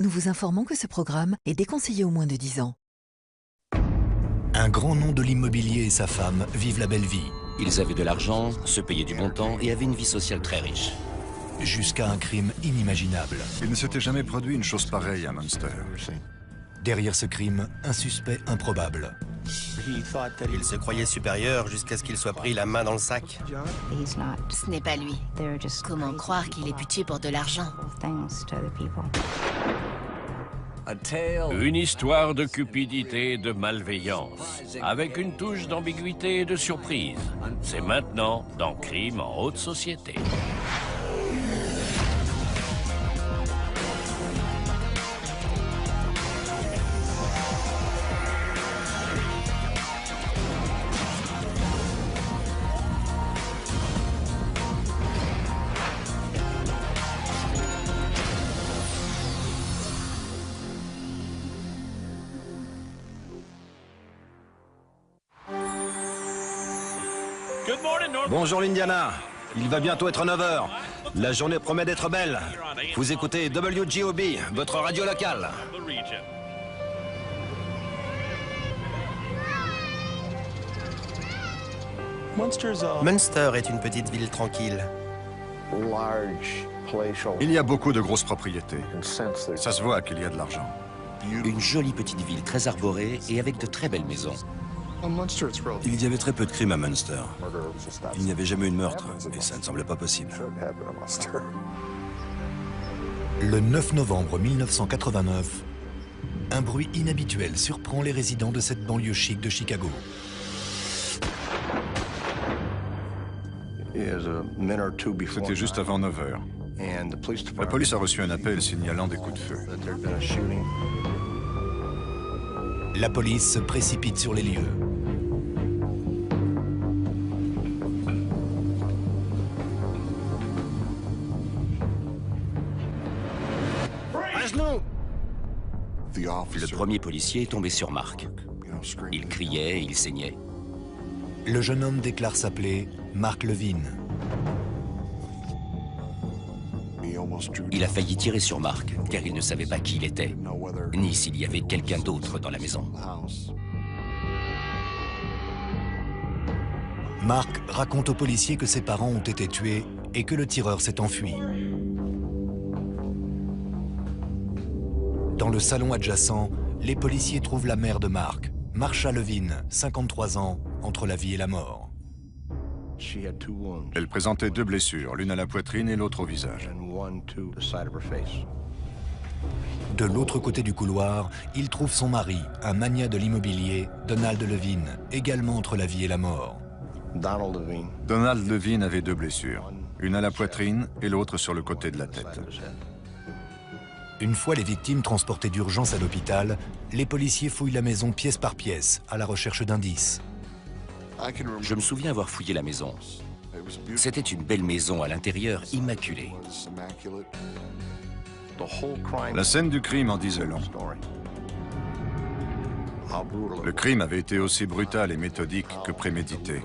Nous vous informons que ce programme est déconseillé aux moins de 10 ans. Un grand nom de l'immobilier et sa femme vivent la belle vie. Ils avaient de l'argent, se payaient du bon temps et avaient une vie sociale très riche. Jusqu'à un crime inimaginable. Il ne s'était jamais produit une chose pareille à Munster. Derrière ce crime, un suspect improbable. Il se croyait supérieur jusqu'à ce qu'il soit pris la main dans le sac. Ce n'est pas lui. Comment croire qu'il ait pu tuer pour de l'argent? Une histoire de cupidité et de malveillance, avec une touche d'ambiguïté et de surprise. C'est maintenant dans Crime en haute société. Bonjour l'Indiana, il va bientôt être 9 h. La journée promet d'être belle. Vous écoutez WGOB, votre radio locale. Munster est une petite ville tranquille. Il y a beaucoup de grosses propriétés. Ça se voit qu'il y a de l'argent. Une jolie petite ville très arborée et avec de très belles maisons. Il y avait très peu de crimes à Munster. Il n'y avait jamais eu de meurtre, et ça ne semblait pas possible. Le 9 novembre 1989, un bruit inhabituel surprend les résidents de cette banlieue chic de Chicago. C'était juste avant 9 h. La police a reçu un appel signalant des coups de feu. La police se précipite sur les lieux. À genoux! Le premier policier est tombé sur Mark. Il criait, il saignait. Le jeune homme déclare s'appeler Mark Levine. Il a failli tirer sur Mark, car il ne savait pas qui il était, ni s'il y avait quelqu'un d'autre dans la maison. Mark raconte aux policiers que ses parents ont été tués et que le tireur s'est enfui. Dans le salon adjacent, les policiers trouvent la mère de Mark, Marsha Levine, 53 ans, entre la vie et la mort. Elle présentait 2 blessures, l'une à la poitrine et l'autre au visage. De l'autre côté du couloir, il trouve son mari, un magnat de l'immobilier, Donald Levine, également entre la vie et la mort. Donald Levine avait 2 blessures, une à la poitrine et l'autre sur le côté de la tête. Une fois les victimes transportées d'urgence à l'hôpital, les policiers fouillent la maison pièce par pièce, à la recherche d'indices. Je me souviens avoir fouillé la maison. C'était une belle maison à l'intérieur, immaculée. La scène du crime en disait long. Le crime avait été aussi brutal et méthodique que prémédité.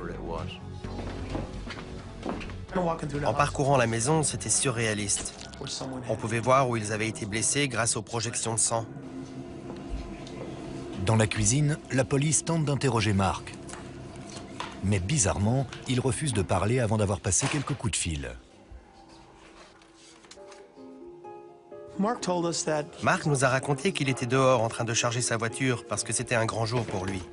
En parcourant la maison, c'était surréaliste. On pouvait voir où ils avaient été blessés grâce aux projections de sang. Dans la cuisine, la police tente d'interroger Mark. Mais bizarrement, il refuse de parler avant d'avoir passé quelques coups de fil. Mark nous a raconté qu'il était dehors en train de charger sa voiture parce que c'était un grand jour pour lui.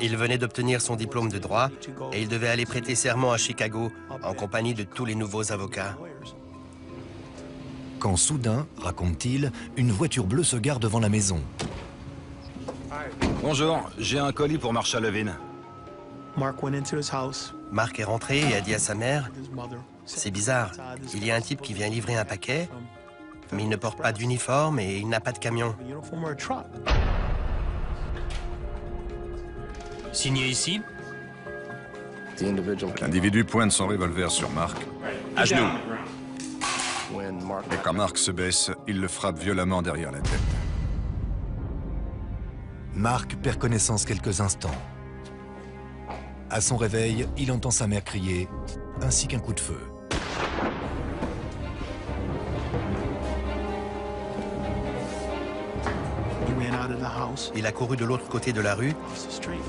Il venait d'obtenir son diplôme de droit et il devait aller prêter serment à Chicago en compagnie de tous les nouveaux avocats. Quand soudain, raconte-t-il, une voiture bleue se gare devant la maison. Bonjour, j'ai un colis pour Marsha Levine. Mark est rentré et a dit à sa mère, « C'est bizarre, il y a un type qui vient livrer un paquet, mais il ne porte pas d'uniforme et il n'a pas de camion. » Signé ici. L'individu pointe son revolver sur Mark. À genoux. Et quand Mark se baisse, il le frappe violemment derrière la tête. Mark perd connaissance quelques instants. À son réveil, il entend sa mère crier, ainsi qu'un coup de feu. Il a couru de l'autre côté de la rue.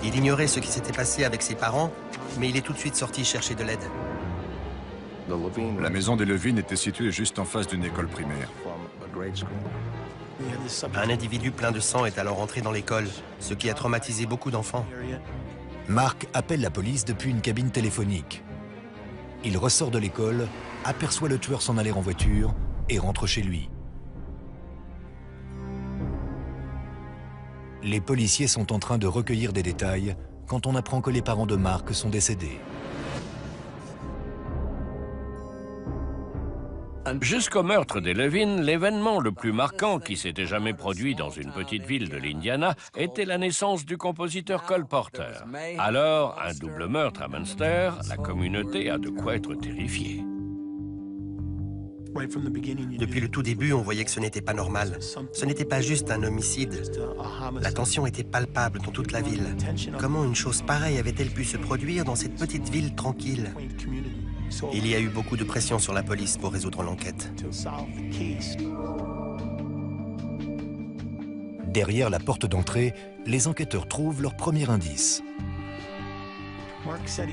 Il ignorait ce qui s'était passé avec ses parents, mais il est tout de suite sorti chercher de l'aide. La maison des Levin était située juste en face d'une école primaire. Un individu plein de sang est alors entré dans l'école, ce qui a traumatisé beaucoup d'enfants. Mark appelle la police depuis une cabine téléphonique. Il ressort de l'école, aperçoit le tueur s'en aller en voiture et rentre chez lui. Les policiers sont en train de recueillir des détails quand on apprend que les parents de Mark sont décédés. Jusqu'au meurtre des Levin, l'événement le plus marquant qui s'était jamais produit dans une petite ville de l'Indiana était la naissance du compositeur Cole Porter. Alors, un double meurtre à Munster, la communauté a de quoi être terrifiée. Depuis le tout début, on voyait que ce n'était pas normal. Ce n'était pas juste un homicide. La tension était palpable dans toute la ville. Comment une chose pareille avait-elle pu se produire dans cette petite ville tranquille ? Il y a eu beaucoup de pression sur la police pour résoudre l'enquête. Derrière la porte d'entrée, les enquêteurs trouvent leur premier indice.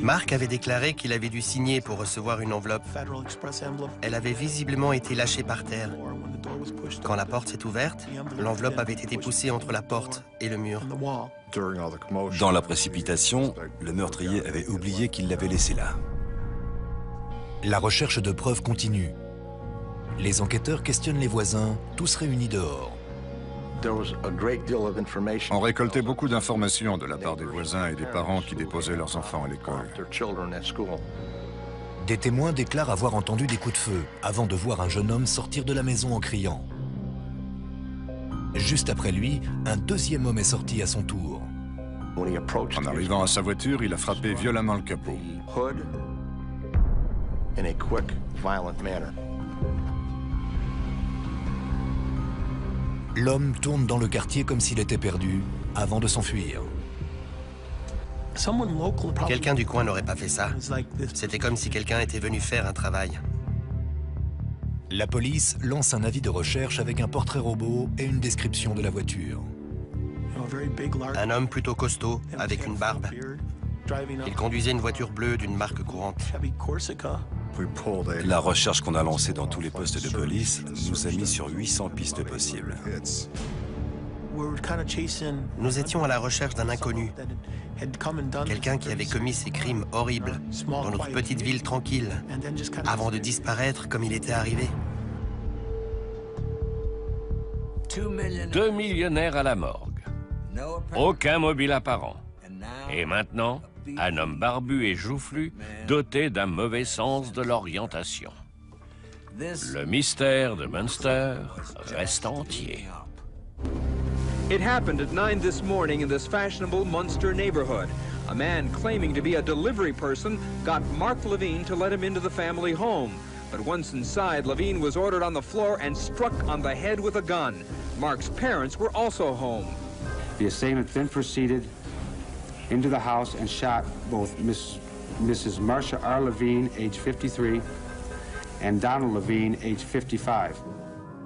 Mark avait déclaré qu'il avait dû signer pour recevoir une enveloppe. Elle avait visiblement été lâchée par terre. Quand la porte s'est ouverte, l'enveloppe avait été poussée entre la porte et le mur. Dans la précipitation, le meurtrier avait oublié qu'il l'avait laissée là. La recherche de preuves continue. Les enquêteurs questionnent les voisins, tous réunis dehors. On récoltait beaucoup d'informations de la part des voisins et des parents qui déposaient leurs enfants à l'école. Des témoins déclarent avoir entendu des coups de feu avant de voir un jeune homme sortir de la maison en criant. Juste après lui, un deuxième homme est sorti à son tour. En arrivant à sa voiture, il a frappé violemment le capot. L'homme tourne dans le quartier comme s'il était perdu, avant de s'enfuir. Quelqu'un du coin n'aurait pas fait ça. C'était comme si quelqu'un était venu faire un travail. La police lance un avis de recherche avec un portrait robot et une description de la voiture. Un homme plutôt costaud, avec une barbe. Il conduisait une voiture bleue d'une marque courante. La recherche qu'on a lancée dans tous les postes de police nous a mis sur 800 pistes possibles. Nous étions à la recherche d'un inconnu. Quelqu'un qui avait commis ces crimes horribles dans notre petite ville tranquille, avant de disparaître comme il était arrivé. 2 millionnaires à la morgue. Aucun mobile apparent. Et maintenant, un homme barbu et joufflu, doté d'un mauvais sens de l'orientation. Le mystère de Munster reste entier. It happened at 9 this morning in this fashionable Munster neighborhood. A man claiming to be a delivery person got Mark Levine to let him into the family home. But once inside, Levine was ordered on the floor and struck on the head with a gun. Mark's parents were also home. The assailant then proceeded into the house and shot both Mrs. Marcia R. Levine, age 53, and Donald Levine, age 55.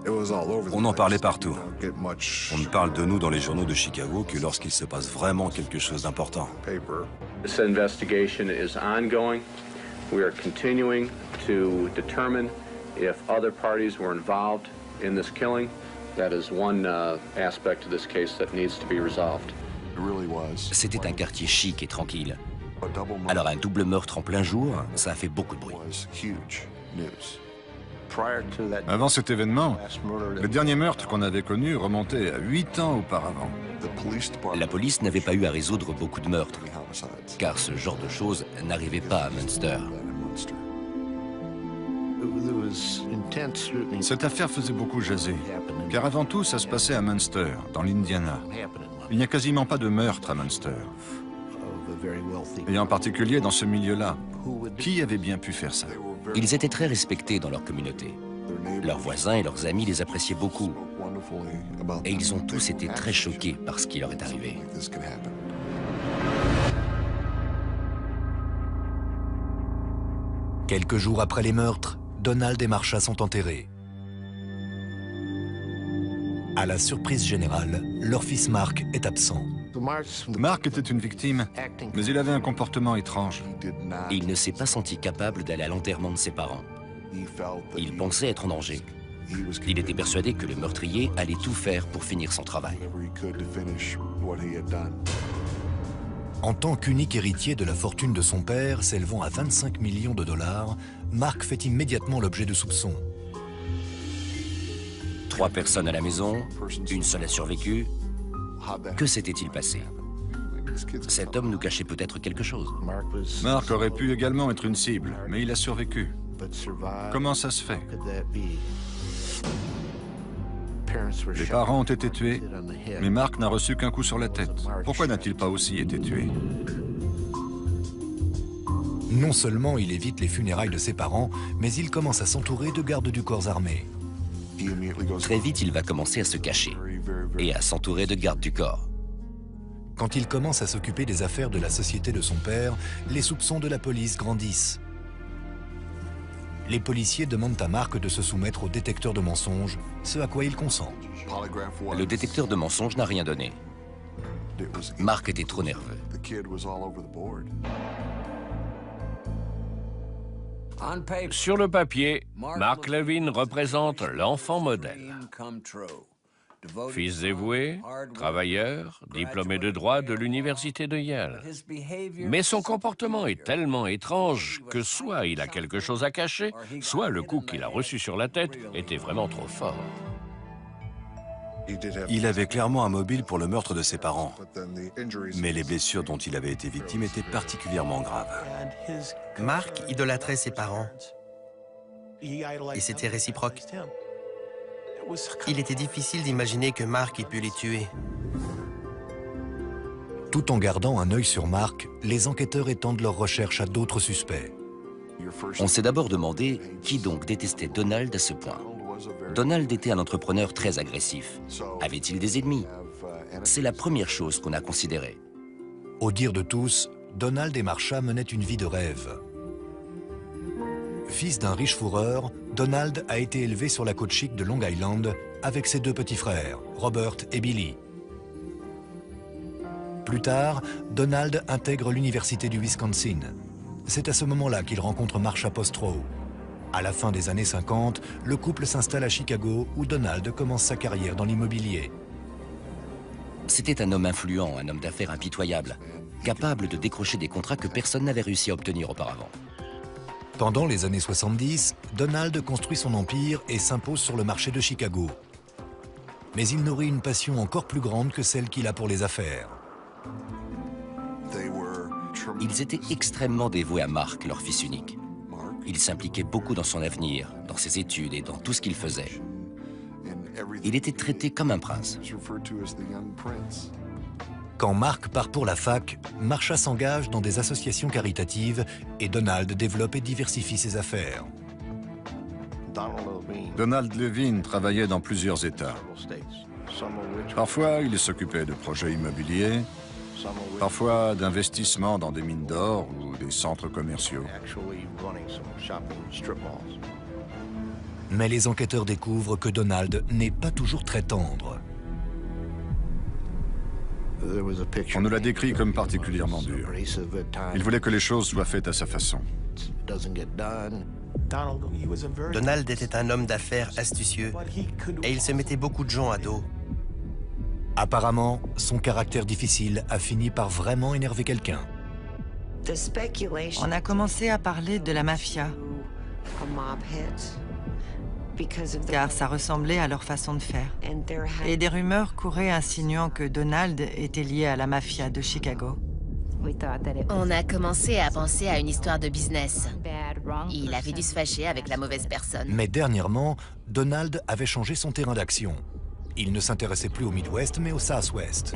On en parlait partout. On ne parle de nous dans les journaux de Chicago que lorsqu'il se passe vraiment quelque chose d'important. This investigation is ongoing. We are continuing to determine if other parties were involved in this killing. That is one aspect of this case that needs to be resolved. C'était un quartier chic et tranquille. Alors un double meurtre en plein jour, ça a fait beaucoup de bruit. Avant cet événement, le dernier meurtre qu'on avait connu remontait à 8 ans auparavant. La police n'avait pas eu à résoudre beaucoup de meurtres, car ce genre de choses n'arrivait pas à Munster. Cette affaire faisait beaucoup jaser, car avant tout, ça se passait à Munster, dans l'Indiana. Il n'y a quasiment pas de meurtre à Munster. Et en particulier dans ce milieu-là. Qui avait bien pu faire ça? Ils étaient très respectés dans leur communauté. Leurs voisins et leurs amis les appréciaient beaucoup. Et ils ont tous été très choqués par ce qui leur est arrivé. Quelques jours après les meurtres, Donald et Marcia sont enterrés. À la surprise générale, leur fils Mark est absent. Mark était une victime, mais il avait un comportement étrange. Il ne s'est pas senti capable d'aller à l'enterrement de ses parents. Il pensait être en danger. Il était persuadé que le meurtrier allait tout faire pour finir son travail. En tant qu'unique héritier de la fortune de son père, s'élevant à 25 millions de dollars, Mark fait immédiatement l'objet de soupçons. 3 personnes à la maison, une seule a survécu. Que s'était-il passé? Cet homme nous cachait peut-être quelque chose. Mark aurait pu également être une cible, mais il a survécu. Comment ça se fait? Les parents ont été tués, mais Mark n'a reçu qu'un coup sur la tête. Pourquoi n'a-t-il pas aussi été tué? Non seulement il évite les funérailles de ses parents, mais il commence à s'entourer de gardes du corps armé. Très vite, il va commencer à se cacher et à s'entourer de gardes du corps. Quand il commence à s'occuper des affaires de la société de son père, les soupçons de la police grandissent. Les policiers demandent à Mark de se soumettre au détecteur de mensonges, ce à quoi il consent. Le détecteur de mensonges n'a rien donné. Mark était trop nerveux. Sur le papier, Mark Levin représente l'enfant modèle. Fils dévoué, travailleur, diplômé de droit de l'université de Yale. Mais son comportement est tellement étrange que soit il a quelque chose à cacher, soit le coup qu'il a reçu sur la tête était vraiment trop fort. Il avait clairement un mobile pour le meurtre de ses parents, mais les blessures dont il avait été victime étaient particulièrement graves. Mark idolâtrait ses parents, et c'était réciproque. Il était difficile d'imaginer que Mark ait pu les tuer. Tout en gardant un œil sur Mark, les enquêteurs étendent leurs recherches à d'autres suspects. On s'est d'abord demandé qui donc détestait Donald à ce point. Donald était un entrepreneur très agressif. Avait-il des ennemis? C'est la première chose qu'on a considérée. Au dire de tous, Donald et Marsha menaient une vie de rêve. Fils d'un riche fourreur, Donald a été élevé sur la côte chic de Long Island avec ses 2 petits frères, Robert et Billy. Plus tard, Donald intègre l'université du Wisconsin. C'est à ce moment-là qu'il rencontre Marsha Postrow. À la fin des années 50, le couple s'installe à Chicago où Donald commence sa carrière dans l'immobilier. C'était un homme influent, un homme d'affaires impitoyable, capable de décrocher des contrats que personne n'avait réussi à obtenir auparavant. Pendant les années 70, Donald construit son empire et s'impose sur le marché de Chicago. Mais il nourrit une passion encore plus grande que celle qu'il a pour les affaires. Ils étaient extrêmement dévoués à Mark, leur fils unique. Il s'impliquait beaucoup dans son avenir, dans ses études et dans tout ce qu'il faisait. Il était traité comme un prince. Quand Mark part pour la fac, Marsha s'engage dans des associations caritatives et Donald développe et diversifie ses affaires. Donald Levin travaillait dans plusieurs États. Parfois, il s'occupait de projets immobiliers, parfois d'investissements dans des mines d'or ou des centres commerciaux. Mais les enquêteurs découvrent que Donald n'est pas toujours très tendre. On nous l'a décrit comme particulièrement dur. Il voulait que les choses soient faites à sa façon. Donald était un homme d'affaires astucieux et il se mettait beaucoup de gens à dos. Apparemment, son caractère difficile a fini par vraiment énerver quelqu'un. On a commencé à parler de la mafia, car ça ressemblait à leur façon de faire. Et des rumeurs couraient insinuant que Donald était lié à la mafia de Chicago. On a commencé à penser à une histoire de business. Il avait dû se fâcher avec la mauvaise personne. Mais dernièrement, Donald avait changé son terrain d'action. Il ne s'intéressait plus au Midwest, mais au Southwest.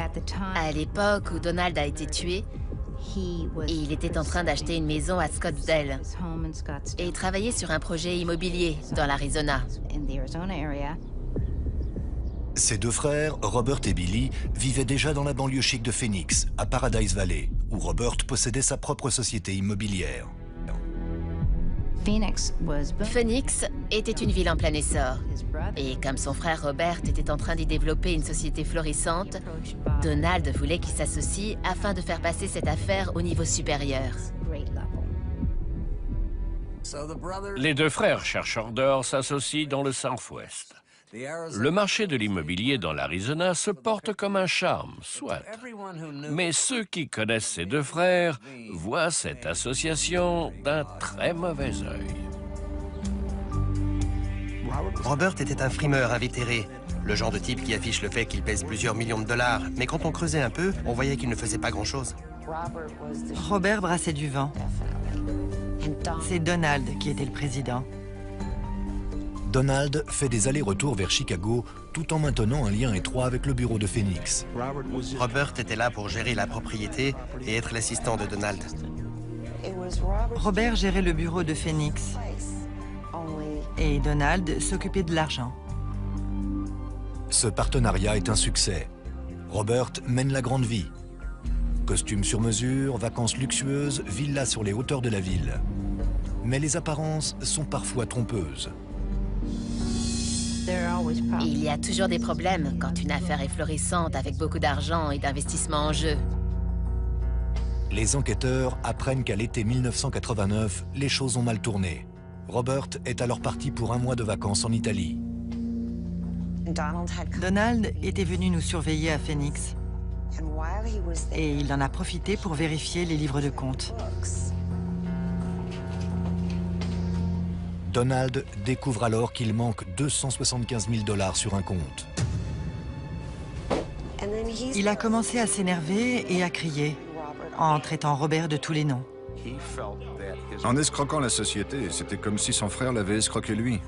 À l'époque où Donald a été tué, il était en train d'acheter une maison à Scottsdale et travaillait sur un projet immobilier dans l'Arizona. Ses 2 frères, Robert et Billy, vivaient déjà dans la banlieue chic de Phoenix, à Paradise Valley, où Robert possédait sa propre société immobilière. Phoenix était une ville en plein essor. Et comme son frère Robert était en train d'y développer une société florissante, Donald voulait qu'il s'associe afin de faire passer cette affaire au niveau supérieur. Les deux frères chercheurs d'or s'associent dans le Southwest. Le marché de l'immobilier dans l'Arizona se porte comme un charme, soit. Mais ceux qui connaissent ces deux frères voient cette association d'un très mauvais œil. Robert était un frimeur invétéré, le genre de type qui affiche le fait qu'il pèse plusieurs millions de dollars. Mais quand on creusait un peu, on voyait qu'il ne faisait pas grand-chose. Robert brassait du vent. C'est Donald qui était le président. Donald fait des allers-retours vers Chicago tout en maintenant un lien étroit avec le bureau de Phoenix. Robert était là pour gérer la propriété et être l'assistant de Donald. Robert gérait le bureau de Phoenix et Donald s'occupait de l'argent. Ce partenariat est un succès. Robert mène la grande vie. Costumes sur mesure, vacances luxueuses, villas sur les hauteurs de la ville. Mais les apparences sont parfois trompeuses. Il y a toujours des problèmes quand une affaire est florissante avec beaucoup d'argent et d'investissement en jeu. Les enquêteurs apprennent qu'à l'été 1989, les choses ont mal tourné. Robert est alors parti pour un mois de vacances en Italie. Donald était venu nous surveiller à Phoenix et il en a profité pour vérifier les livres de compte. Donald découvre alors qu'il manque 275 000 $ sur un compte. Il a commencé à s'énerver et à crier, en traitant Robert de tous les noms. En escroquant la société, c'était comme si son frère l'avait escroqué lui.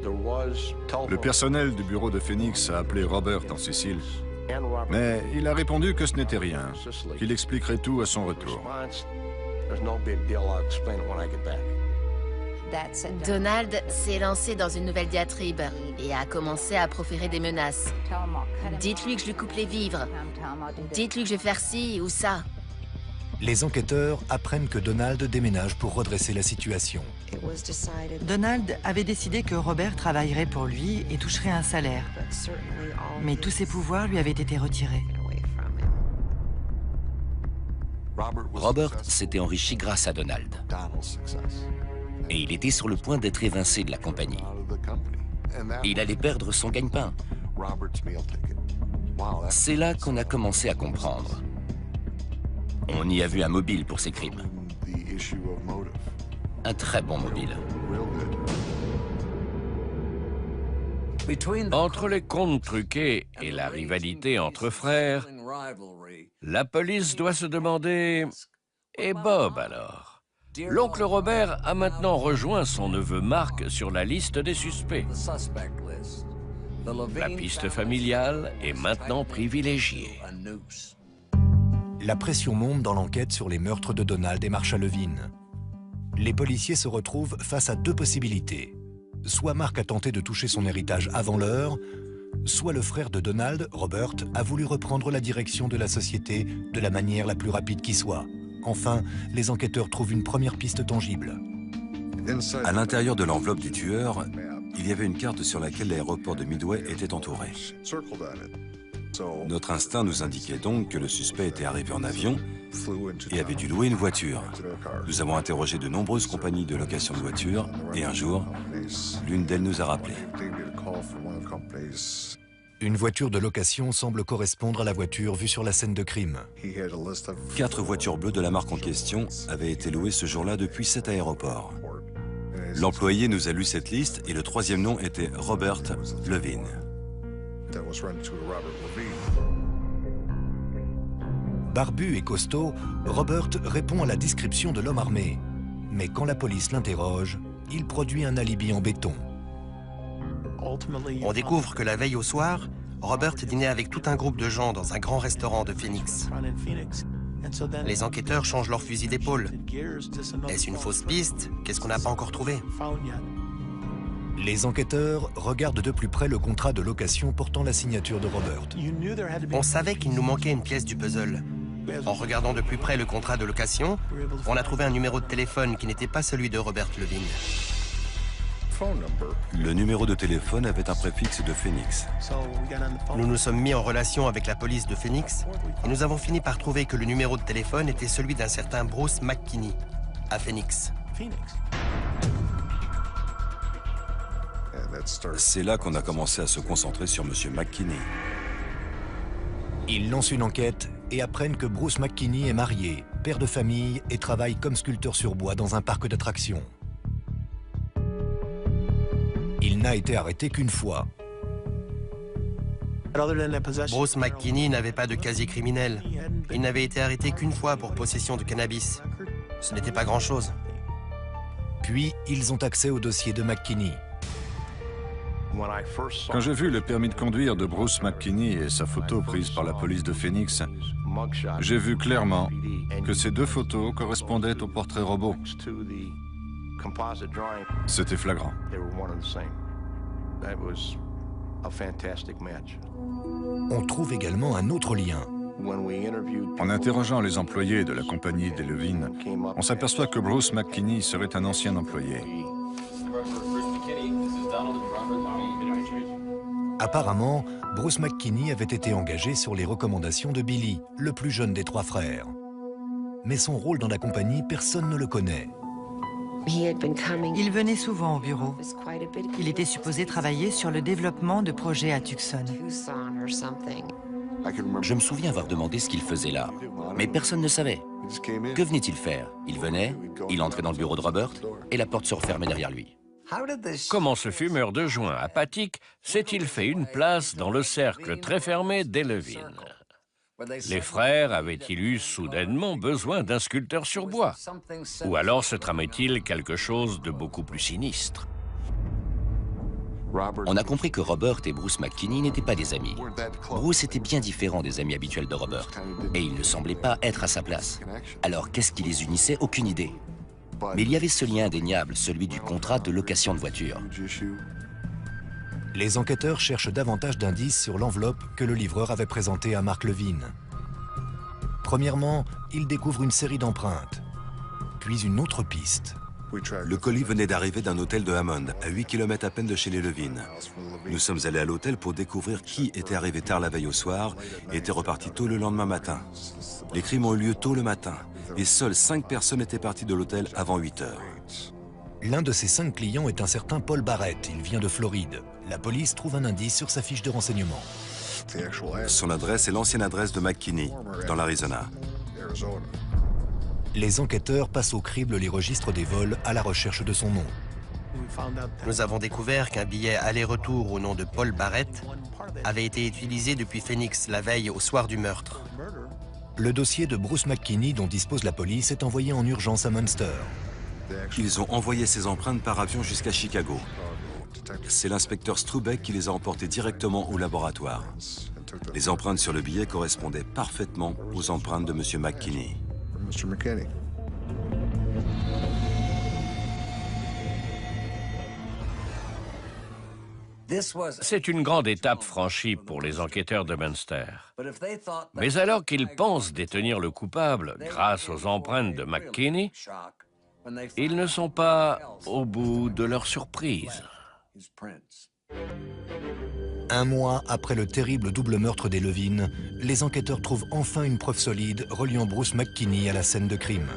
Le personnel du bureau de Phoenix a appelé Robert en Sicile, mais il a répondu que ce n'était rien, qu'il expliquerait tout à son retour. Donald s'est lancé dans une nouvelle diatribe et a commencé à proférer des menaces. Dites-lui que je lui coupe les vivres. Dites-lui que je vais faire ci ou ça. Les enquêteurs apprennent que Donald déménage pour redresser la situation. Donald avait décidé que Robert travaillerait pour lui et toucherait un salaire. Mais tous ses pouvoirs lui avaient été retirés. Robert s'était enrichi grâce à Donald. Et il était sur le point d'être évincé de la compagnie. Il allait perdre son gagne-pain. C'est là qu'on a commencé à comprendre. On y a vu un mobile pour ses crimes. Un très bon mobile. Entre les comptes truqués et la rivalité entre frères, la police doit se demander... Et Bob alors? L'oncle Robert a maintenant rejoint son neveu Mark sur la liste des suspects. La piste familiale est maintenant privilégiée. La pression monte dans l'enquête sur les meurtres de Donald et Marsha Levine. Les policiers se retrouvent face à deux possibilités. Soit Mark a tenté de toucher son héritage avant l'heure, soit le frère de Donald, Robert, a voulu reprendre la direction de la société de la manière la plus rapide qui soit. Enfin, les enquêteurs trouvent une première piste tangible. À l'intérieur de l'enveloppe du tueur, il y avait une carte sur laquelle l'aéroport de Midway était entouré. Notre instinct nous indiquait donc que le suspect était arrivé en avion et avait dû louer une voiture. Nous avons interrogé de nombreuses compagnies de location de voitures et un jour, l'une d'elles nous a rappelé. Une voiture de location semble correspondre à la voiture vue sur la scène de crime. 4 voitures bleues de la marque en question avaient été louées ce jour-là depuis cet aéroport. L'employé nous a lu cette liste et le troisième nom était Robert Levine. Barbu et costaud, Robert répond à la description de l'homme armé. Mais quand la police l'interroge, il produit un alibi en béton. On découvre que la veille au soir, Robert dînait avec tout un groupe de gens dans un grand restaurant de Phoenix. Les enquêteurs changent leur fusil d'épaule. Est-ce une fausse piste? Qu'est-ce qu'on n'a pas encore trouvé? Les enquêteurs regardent de plus près le contrat de location portant la signature de Robert. On savait qu'il nous manquait une pièce du puzzle. En regardant de plus près le contrat de location, on a trouvé un numéro de téléphone qui n'était pas celui de Robert Levine. Le numéro de téléphone avait un préfixe de Phoenix. Nous nous sommes mis en relation avec la police de Phoenix et nous avons fini par trouver que le numéro de téléphone était celui d'un certain Bruce McKinney, à Phoenix. C'est là qu'on a commencé à se concentrer sur M. McKinney. Ils lancent une enquête et apprennent que Bruce McKinney est marié, père de famille et travaille comme sculpteur sur bois dans un parc d'attractions. Il n'a été arrêté qu'une fois. Bruce McKinney n'avait pas de casier criminel. Il n'avait été arrêté qu'une fois pour possession de cannabis. Ce n'était pas grand-chose. Puis, ils ont accès au dossier de McKinney. Quand j'ai vu le permis de conduire de Bruce McKinney et sa photo prise par la police de Phoenix, j'ai vu clairement que ces deux photos correspondaient au portrait robot. C'était flagrant. On trouve également un autre lien. En interrogeant les employés de la compagnie des Levine, on s'aperçoit que Bruce McKinney serait un ancien employé. Apparemment, Bruce McKinney avait été engagé sur les recommandations de Billy, le plus jeune des trois frères. Mais son rôle dans la compagnie, personne ne le connaît. Il venait souvent au bureau. Il était supposé travailler sur le développement de projets à Tucson. Je me souviens avoir demandé ce qu'il faisait là, mais personne ne savait. Que venait-il faire? Il venait, il entrait dans le bureau de Robert et la porte se refermait derrière lui. Comment ce fumeur de joint apathique s'est-il fait une place dans le cercle très fermé des Levine? Les frères avaient-ils eu soudainement besoin d'un sculpteur sur bois? Ou alors se tramait-il quelque chose de beaucoup plus sinistre? On a compris que Robert et Bruce McKinney n'étaient pas des amis. Bruce était bien différent des amis habituels de Robert, et il ne semblait pas être à sa place. Alors qu'est-ce qui les unissait? Aucune idée. Mais il y avait ce lien indéniable, celui du contrat de location de voiture. Les enquêteurs cherchent davantage d'indices sur l'enveloppe que le livreur avait présentée à Mark Levine. Premièrement, ils découvrent une série d'empreintes, puis une autre piste. Le colis venait d'arriver d'un hôtel de Hammond, à 8 km à peine de chez les Levine. Nous sommes allés à l'hôtel pour découvrir qui était arrivé tard la veille au soir et était reparti tôt le lendemain matin. Les crimes ont eu lieu tôt le matin, et seules 5 personnes étaient parties de l'hôtel avant 8 heures. L'un de ces 5 clients est un certain Paul Barrett. Il vient de Floride. La police trouve un indice sur sa fiche de renseignement. Son adresse est l'ancienne adresse de McKinney, dans l'Arizona. Les enquêteurs passent au crible les registres des vols à la recherche de son nom. Nous avons découvert qu'un billet aller-retour au nom de Paul Barrett avait été utilisé depuis Phoenix la veille au soir du meurtre. Le dossier de Bruce McKinney dont dispose la police est envoyé en urgence à Munster. Ils ont envoyé ces empreintes par avion jusqu'à Chicago. C'est l'inspecteur Strubeck qui les a emportées directement au laboratoire. Les empreintes sur le billet correspondaient parfaitement aux empreintes de M. McKinney. C'est une grande étape franchie pour les enquêteurs de Munster. Mais alors qu'ils pensent détenir le coupable grâce aux empreintes de McKinney, ils ne sont pas au bout de leur surprise. Un mois après le terrible double meurtre des Levine, les enquêteurs trouvent enfin une preuve solide reliant Bruce McKinney à la scène de crime.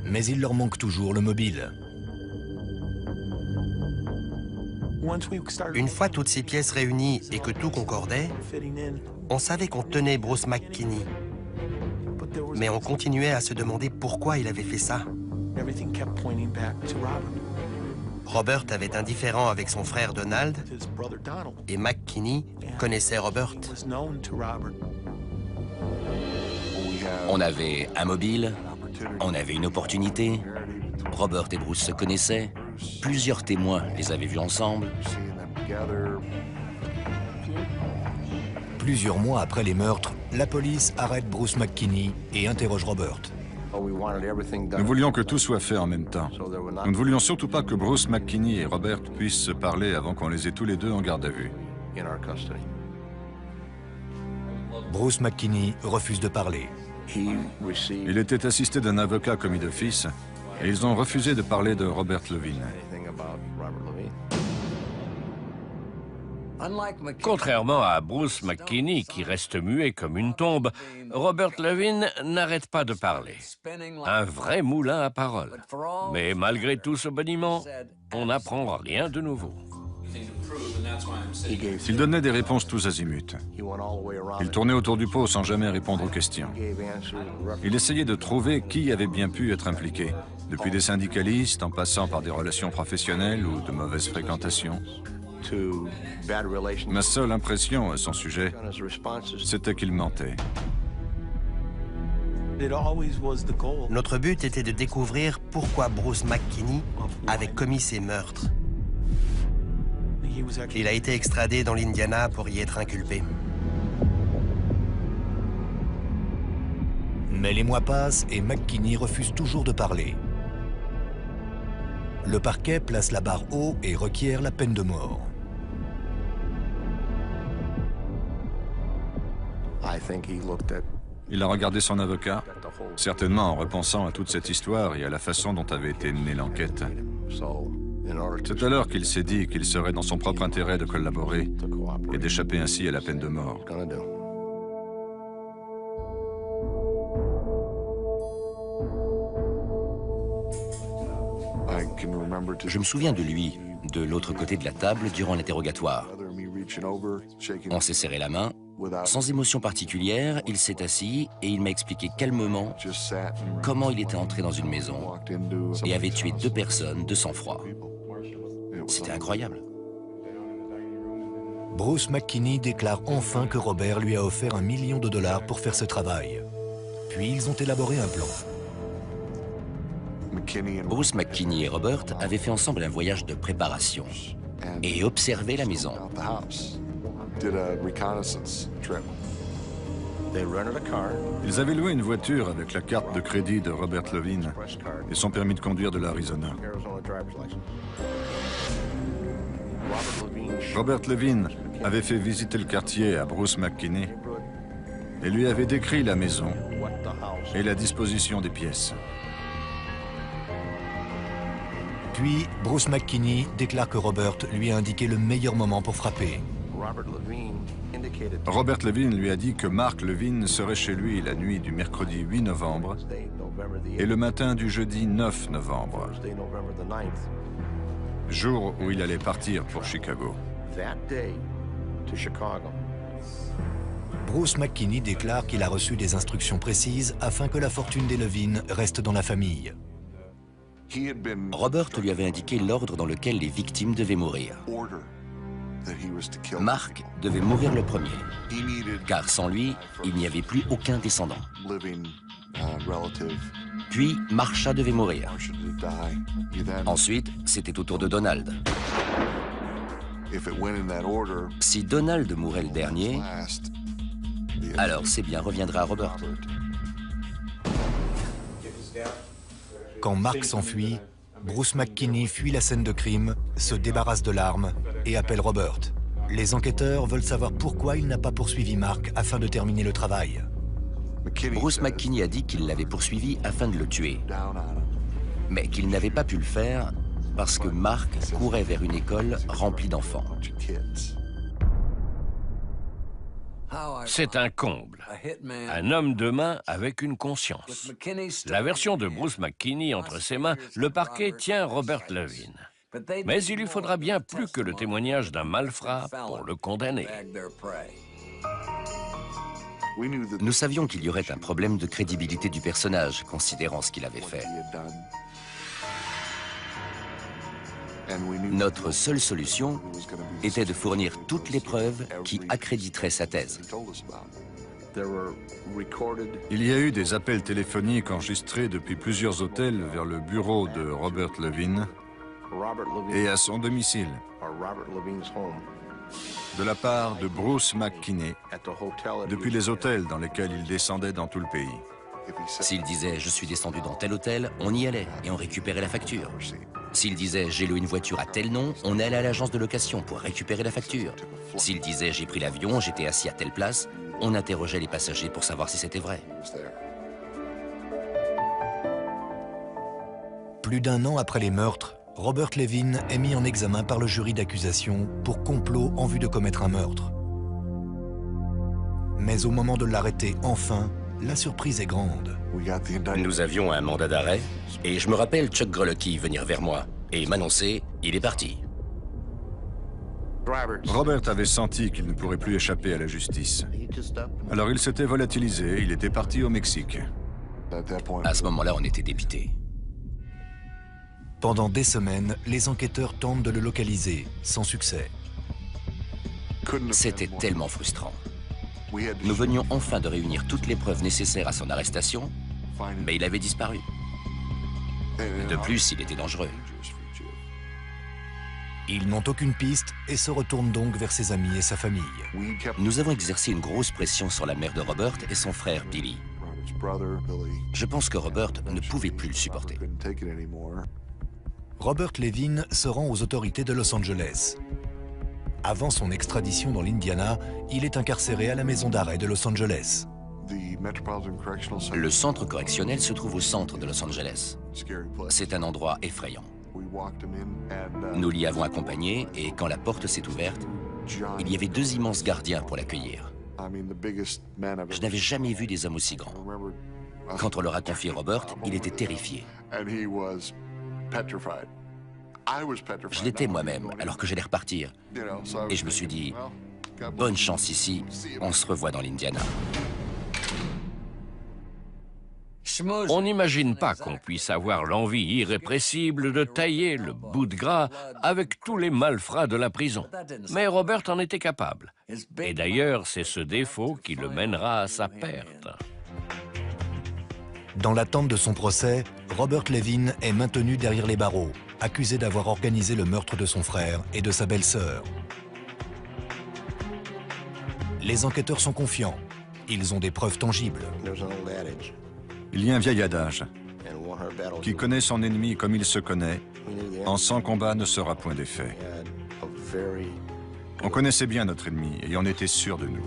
Mais il leur manque toujours le mobile. Une fois toutes ces pièces réunies et que tout concordait, on savait qu'on tenait Bruce McKinney. Mais on continuait à se demander pourquoi il avait fait ça. Robert avait un différend avec son frère Donald et McKinney connaissait Robert. On avait un mobile, on avait une opportunité, Robert et Bruce se connaissaient, plusieurs témoins les avaient vus ensemble. Plusieurs mois après les meurtres, la police arrête Bruce McKinney et interroge Robert. Nous voulions que tout soit fait en même temps. Nous ne voulions surtout pas que Bruce McKinney et Robert puissent se parler avant qu'on les ait tous les deux en garde à vue. Bruce McKinney refuse de parler. Il était assisté d'un avocat commis d'office et ils ont refusé de parler de Robert Levine. Contrairement à Bruce McKinney, qui reste muet comme une tombe, Robert Levine n'arrête pas de parler. Un vrai moulin à paroles. Mais malgré tout ce boniment, on n'apprend rien de nouveau. Il donnait des réponses tous azimuts. Il tournait autour du pot sans jamais répondre aux questions. Il essayait de trouver qui avait bien pu être impliqué, depuis des syndicalistes en passant par des relations professionnelles ou de mauvaises fréquentations. Ma seule impression à son sujet, c'était qu'il mentait. Notre but était de découvrir pourquoi Bruce McKinney avait commis ces meurtres. Il a été extradé dans l'Indiana pour y être inculpé. Mais les mois passent et McKinney refuse toujours de parler. Le parquet place la barre haut et requiert la peine de mort. Il a regardé son avocat, certainement en repensant à toute cette histoire et à la façon dont avait été menée l'enquête. C'est alors qu'il s'est dit qu'il serait dans son propre intérêt de collaborer et d'échapper ainsi à la peine de mort. Je me souviens de lui, de l'autre côté de la table, durant l'interrogatoire. On s'est serré la main. Sans émotion particulière, il s'est assis et il m'a expliqué calmement comment il était entré dans une maison et avait tué 2 personnes de sang-froid. C'était incroyable. Bruce McKinney déclare enfin que Robert lui a offert $1 million pour faire ce travail. Puis ils ont élaboré un plan. Bruce McKinney et Robert avaient fait ensemble un voyage de préparation et observé la maison. Ils avaient loué une voiture avec la carte de crédit de Robert Levine et son permis de conduire de l'Arizona. Robert Levine avait fait visiter le quartier à Bruce McKinney et lui avait décrit la maison et la disposition des pièces. Puis, Bruce McKinney déclare que Robert lui a indiqué le meilleur moment pour frapper. Robert Levine lui a dit que Mark Levine serait chez lui la nuit du mercredi 8 novembre et le matin du jeudi 9 novembre, jour où il allait partir pour Chicago. Bruce McKinney déclare qu'il a reçu des instructions précises afin que la fortune des Levine reste dans la famille. Robert lui avait indiqué l'ordre dans lequel les victimes devaient mourir. Mark devait mourir le premier, car sans lui, il n'y avait plus aucun descendant. Puis, Marsha devait mourir. Ensuite, c'était au tour de Donald. Si Donald mourait le dernier, alors ses biens reviendraient à Robert. Quand Mark s'enfuit, Bruce McKinney fuit la scène de crime, se débarrasse de l'arme et appelle Robert. Les enquêteurs veulent savoir pourquoi il n'a pas poursuivi Mark afin de terminer le travail. Bruce McKinney a dit qu'il l'avait poursuivi afin de le tuer, mais qu'il n'avait pas pu le faire parce que Mark courait vers une école remplie d'enfants. C'est un comble. Un homme de main avec une conscience. La version de Bruce McKinney entre ses mains, le parquet tient Robert Levine. Mais il lui faudra bien plus que le témoignage d'un malfrat pour le condamner. Nous savions qu'il y aurait un problème de crédibilité du personnage, considérant ce qu'il avait fait. Notre seule solution était de fournir toutes les preuves qui accréditeraient sa thèse. Il y a eu des appels téléphoniques enregistrés depuis plusieurs hôtels vers le bureau de Robert Levine et à son domicile, de la part de Bruce McKinney, depuis les hôtels dans lesquels il descendait dans tout le pays. S'il disait « je suis descendu dans tel hôtel », on y allait et on récupérait la facture. S'il disait « j'ai loué une voiture à tel nom », on allait à l'agence de location pour récupérer la facture. S'il disait « j'ai pris l'avion, j'étais assis à telle place », on interrogeait les passagers pour savoir si c'était vrai. Plus d'un an après les meurtres, Robert Levin est mis en examen par le jury d'accusation pour complot en vue de commettre un meurtre. Mais au moment de l'arrêter enfin, la surprise est grande. Nous avions un mandat d'arrêt et je me rappelle Chuck Grolucky venir vers moi et m'annoncer « il est parti ». Robert avait senti qu'il ne pourrait plus échapper à la justice. Alors il s'était volatilisé, il était parti au Mexique. À ce moment-là, on était dépités. Pendant des semaines, les enquêteurs tentent de le localiser, sans succès. C'était tellement frustrant. Nous venions enfin de réunir toutes les preuves nécessaires à son arrestation, mais il avait disparu. De plus, il était dangereux. Ils n'ont aucune piste et se retournent donc vers ses amis et sa famille. Nous avons exercé une grosse pression sur la mère de Robert et son frère Billy. Je pense que Robert ne pouvait plus le supporter. Robert Levin se rend aux autorités de Los Angeles. Avant son extradition dans l'Indiana, il est incarcéré à la maison d'arrêt de Los Angeles. Le centre correctionnel se trouve au centre de Los Angeles. C'est un endroit effrayant. Nous l'y avons accompagné et quand la porte s'est ouverte, il y avait 2 immenses gardiens pour l'accueillir. Je n'avais jamais vu des hommes aussi grands. Quand on leur a confié Robert, il était terrifié. Je l'étais moi-même alors que j'allais repartir. Et je me suis dit, bonne chance ici, on se revoit dans l'Indiana. On n'imagine pas qu'on puisse avoir l'envie irrépressible de tailler le bout de gras avec tous les malfrats de la prison. Mais Robert en était capable. Et d'ailleurs, c'est ce défaut qui le mènera à sa perte. Dans l'attente de son procès, Robert Levin est maintenu derrière les barreaux, accusé d'avoir organisé le meurtre de son frère et de sa belle-sœur. Les enquêteurs sont confiants. Ils ont des preuves tangibles. Il y a un vieil adage. Qui connaît son ennemi comme il se connaît, en 100 combats ne sera point défait. On connaissait bien notre ennemi et on était sûr de nous.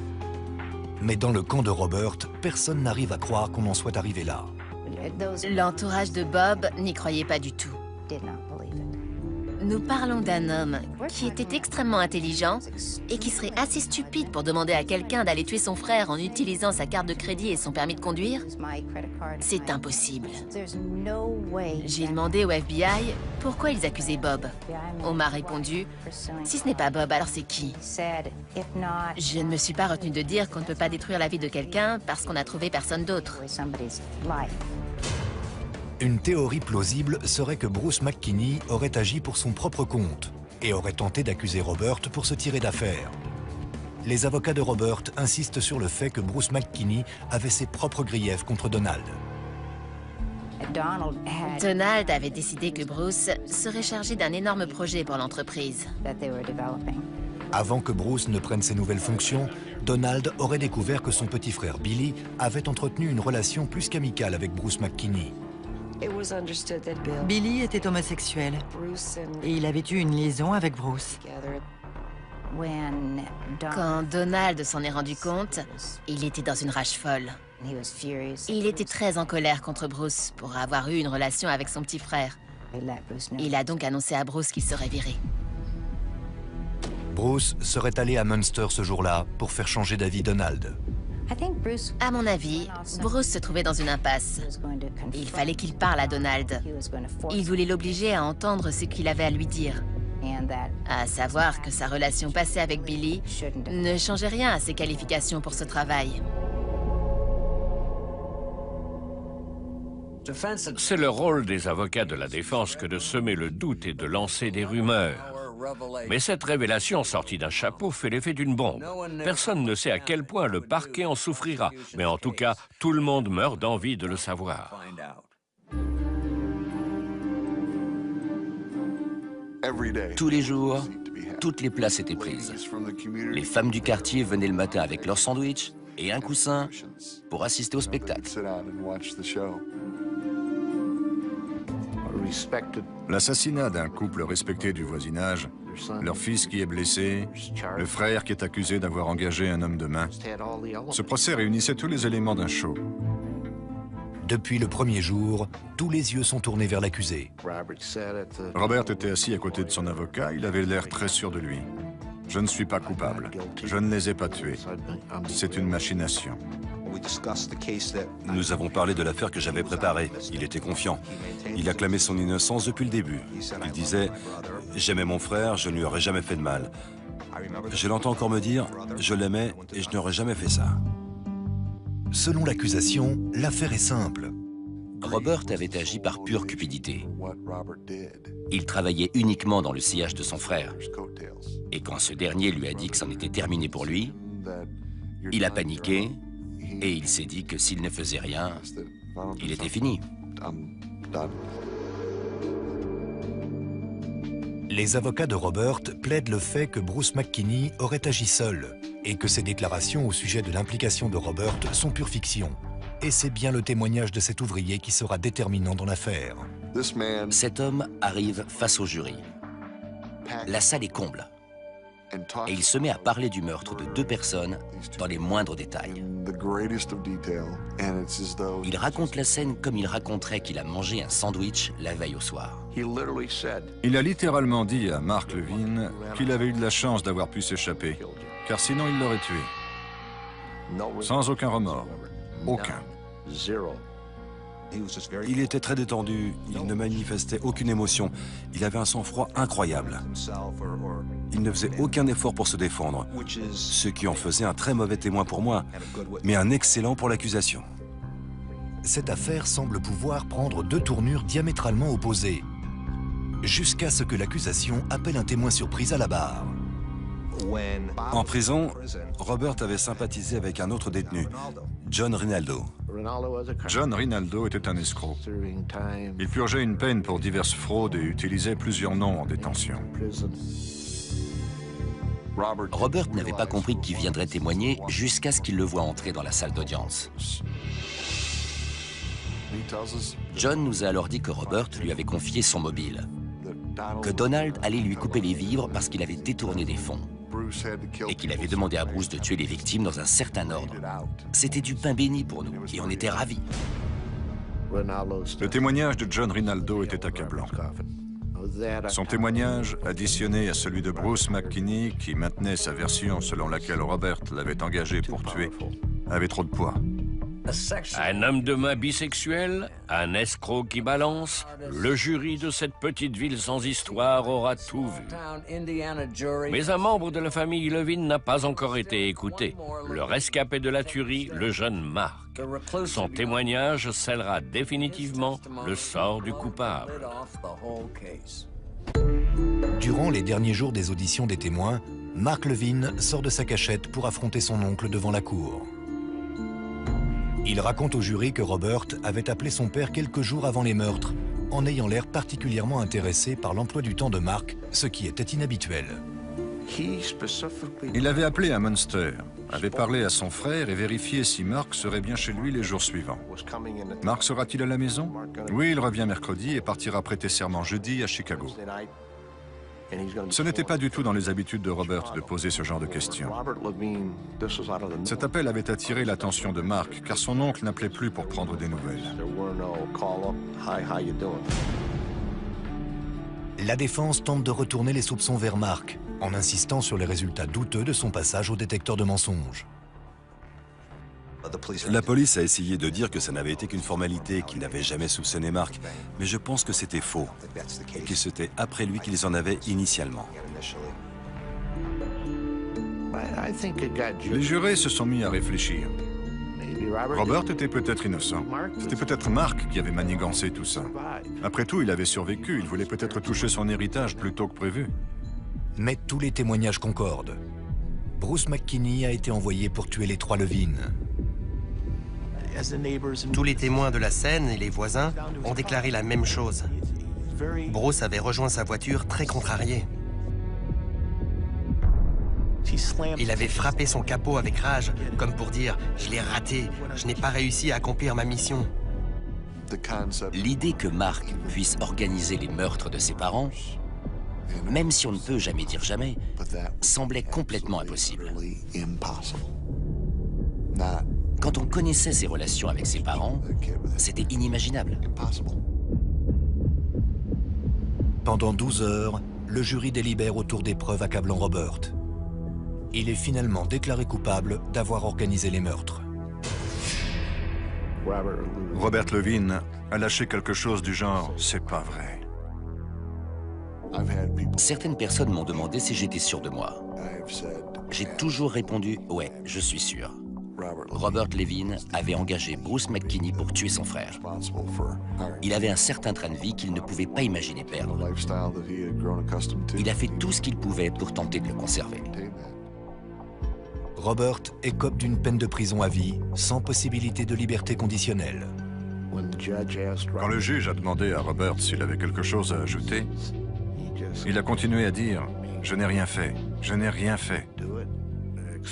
Mais dans le camp de Robert, personne n'arrive à croire qu'on en soit arrivé là. L'entourage de Bob n'y croyait pas du tout. Nous parlons d'un homme qui était extrêmement intelligent et qui serait assez stupide pour demander à quelqu'un d'aller tuer son frère en utilisant sa carte de crédit et son permis de conduire. C'est impossible. J'ai demandé au FBI pourquoi ils accusaient Bob. On m'a répondu, si ce n'est pas Bob, alors c'est qui? Je ne me suis pas retenue de dire qu'on ne peut pas détruire la vie de quelqu'un parce qu'on n'a trouvé personne d'autre. Une théorie plausible serait que Bruce McKinney aurait agi pour son propre compte et aurait tenté d'accuser Robert pour se tirer d'affaire. Les avocats de Robert insistent sur le fait que Bruce McKinney avait ses propres griefs contre Donald. Donald avait décidé que Bruce serait chargé d'un énorme projet pour l'entreprise. Avant que Bruce ne prenne ses nouvelles fonctions, Donald aurait découvert que son petit frère Billy avait entretenu une relation plus qu'amicale avec Bruce McKinney. Billy était homosexuel et il avait eu une liaison avec Bruce. Quand Donald s'en est rendu compte, il était dans une rage folle. Il était très en colère contre Bruce pour avoir eu une relation avec son petit frère. Il a donc annoncé à Bruce qu'il serait viré. Bruce serait allé à Munster ce jour-là pour faire changer d'avis Donald. À mon avis, Bruce se trouvait dans une impasse. Il fallait qu'il parle à Donald. Il voulait l'obliger à entendre ce qu'il avait à lui dire. À savoir que sa relation passée avec Billy ne changeait rien à ses qualifications pour ce travail. C'est le rôle des avocats de la défense que de semer le doute et de lancer des rumeurs. Mais cette révélation sortie d'un chapeau fait l'effet d'une bombe. Personne ne sait à quel point le parquet en souffrira, mais en tout cas, tout le monde meurt d'envie de le savoir. Tous les jours, toutes les places étaient prises. Les femmes du quartier venaient le matin avec leur sandwich et un coussin pour assister au spectacle. L'assassinat d'un couple respecté du voisinage leur fils qui est blessé, le frère qui est accusé d'avoir engagé un homme de main. Ce procès réunissait tous les éléments d'un show. Depuis le premier jour, tous les yeux sont tournés vers l'accusé. Robert était assis à côté de son avocat, il avait l'air très sûr de lui. Je ne suis pas coupable. Je ne les ai pas tués. C'est une machination. Nous avons parlé de l'affaire que j'avais préparée. Il était confiant. Il acclamait son innocence depuis le début. Il disait « J'aimais mon frère, je ne lui aurais jamais fait de mal. » Je l'entends encore me dire « Je l'aimais et je n'aurais jamais fait ça. » Selon l'accusation, l'affaire est simple. Robert avait agi par pure cupidité. Il travaillait uniquement dans le sillage de son frère. Et quand ce dernier lui a dit que c'en était terminé pour lui, il a paniqué et il s'est dit que s'il ne faisait rien, il était fini. Les avocats de Robert plaident le fait que Bruce McKinney aurait agi seul et que ses déclarations au sujet de l'implication de Robert sont pure fiction. Et c'est bien le témoignage de cet ouvrier qui sera déterminant dans l'affaire. Cet homme arrive face au jury. La salle est comble. Et il se met à parler du meurtre de 2 personnes dans les moindres détails. Il raconte la scène comme il raconterait qu'il a mangé un sandwich la veille au soir. Il a littéralement dit à Mark Levine qu'il avait eu de la chance d'avoir pu s'échapper, car sinon il l'aurait tué. Sans aucun remords. Aucun. Il était très détendu, il ne manifestait aucune émotion. Il avait un sang-froid incroyable. Il ne faisait aucun effort pour se défendre, ce qui en faisait un très mauvais témoin pour moi, mais un excellent pour l'accusation. Cette affaire semble pouvoir prendre 2 tournures diamétralement opposées, jusqu'à ce que l'accusation appelle un témoin surprise à la barre. En prison, Robert avait sympathisé avec un autre détenu, John Rinaldo. John Rinaldo était un escroc. Il purgeait une peine pour diverses fraudes et utilisait plusieurs noms en détention. Robert n'avait pas compris qui viendrait témoigner jusqu'à ce qu'il le voie entrer dans la salle d'audience. John nous a alors dit que Robert lui avait confié son mobile, que Donald allait lui couper les vivres parce qu'il avait détourné des fonds et qu'il avait demandé à Bruce de tuer les victimes dans un certain ordre. C'était du pain béni pour nous et on était ravis. Le témoignage de John Rinaldo était accablant. Son témoignage, additionné à celui de Bruce McKinney, qui maintenait sa version selon laquelle Robert l'avait engagé pour tuer, avait trop de poids. Un homme de main bisexuel, un escroc qui balance, le jury de cette petite ville sans histoire aura tout vu. Mais un membre de la famille Levine n'a pas encore été écouté. Le rescapé de la tuerie, le jeune Mark. Son témoignage scellera définitivement le sort du coupable. Durant les derniers jours des auditions des témoins, Mark Levine sort de sa cachette pour affronter son oncle devant la cour. Il raconte au jury que Robert avait appelé son père quelques jours avant les meurtres, en ayant l'air particulièrement intéressé par l'emploi du temps de Mark, ce qui était inhabituel. Il avait appelé à Munster, avait parlé à son frère et vérifié si Mark serait bien chez lui les jours suivants. Mark sera-t-il à la maison? Oui, il revient mercredi et partira prêter serment jeudi à Chicago. Ce n'était pas du tout dans les habitudes de Robert de poser ce genre de questions. Cet appel avait attiré l'attention de Mark, car son oncle n'appelait plus pour prendre des nouvelles. La défense tente de retourner les soupçons vers Mark, en insistant sur les résultats douteux de son passage au détecteur de mensonges. La police a essayé de dire que ça n'avait été qu'une formalité, qu'ils n'avaient jamais soupçonné Mark, mais je pense que c'était faux, et que c'était après lui qu'ils en avaient initialement. Les jurés se sont mis à réfléchir. Robert était peut-être innocent. C'était peut-être Mark qui avait manigancé tout ça. Après tout, il avait survécu, il voulait peut-être toucher son héritage plus tôt que prévu. Mais tous les témoignages concordent. Bruce McKinney a été envoyé pour tuer les 3 Levine. Tous les témoins de la scène et les voisins ont déclaré la même chose. Bruce avait rejoint sa voiture très contrarié. Il avait frappé son capot avec rage, comme pour dire « Je l'ai raté, je n'ai pas réussi à accomplir ma mission ». L'idée que Mark puisse organiser les meurtres de ses parents même si on ne peut jamais dire jamais, semblait complètement impossible. Quand on connaissait ses relations avec ses parents, c'était inimaginable. Pendant 12 heures, le jury délibère autour des preuves accablant Robert. Il est finalement déclaré coupable d'avoir organisé les meurtres. Robert Levine a lâché quelque chose du genre « c'est pas vrai ». Certaines personnes m'ont demandé si j'étais sûr de moi. J'ai toujours répondu « ouais, je suis sûr ». Robert Levine avait engagé Bruce McKinney pour tuer son frère. Il avait un certain train de vie qu'il ne pouvait pas imaginer perdre. Il a fait tout ce qu'il pouvait pour tenter de le conserver. Robert écope d'une peine de prison à vie, sans possibilité de liberté conditionnelle. Quand le juge a demandé à Robert s'il avait quelque chose à ajouter, il a continué à dire « je n'ai rien fait, je n'ai rien fait ».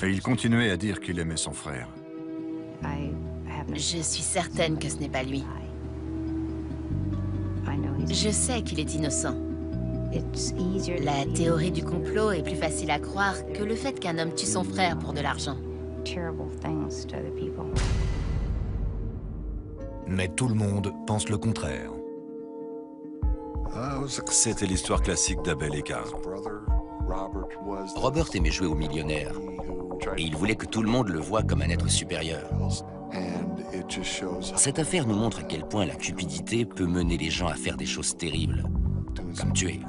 Et il continuait à dire qu'il aimait son frère. Je suis certaine que ce n'est pas lui. Je sais qu'il est innocent. La théorie du complot est plus facile à croire que le fait qu'un homme tue son frère pour de l'argent. Mais tout le monde pense le contraire. C'était l'histoire classique d'Abel et Caïn. Robert aimait jouer au millionnaire et il voulait que tout le monde le voie comme un être supérieur. Cette affaire nous montre à quel point la cupidité peut mener les gens à faire des choses terribles, comme tuer.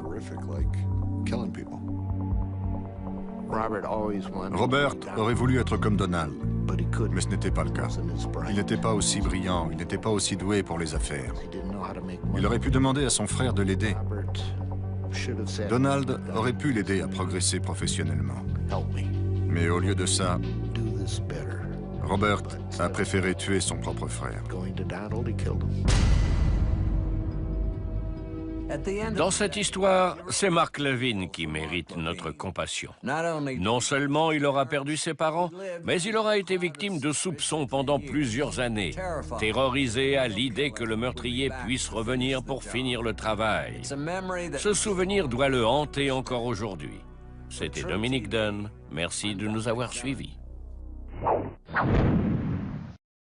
Robert aurait voulu être comme Donald, mais ce n'était pas le cas. Il n'était pas aussi brillant, il n'était pas aussi doué pour les affaires. Il aurait pu demander à son frère de l'aider. Donald aurait pu l'aider à progresser professionnellement. Mais au lieu de ça, Robert a préféré tuer son propre frère. Dans cette histoire, c'est Mark Levine qui mérite notre compassion. Non seulement il aura perdu ses parents, mais il aura été victime de soupçons pendant plusieurs années, terrorisé à l'idée que le meurtrier puisse revenir pour finir le travail. Ce souvenir doit le hanter encore aujourd'hui. C'était Dominique Dunn. Merci de nous avoir suivis.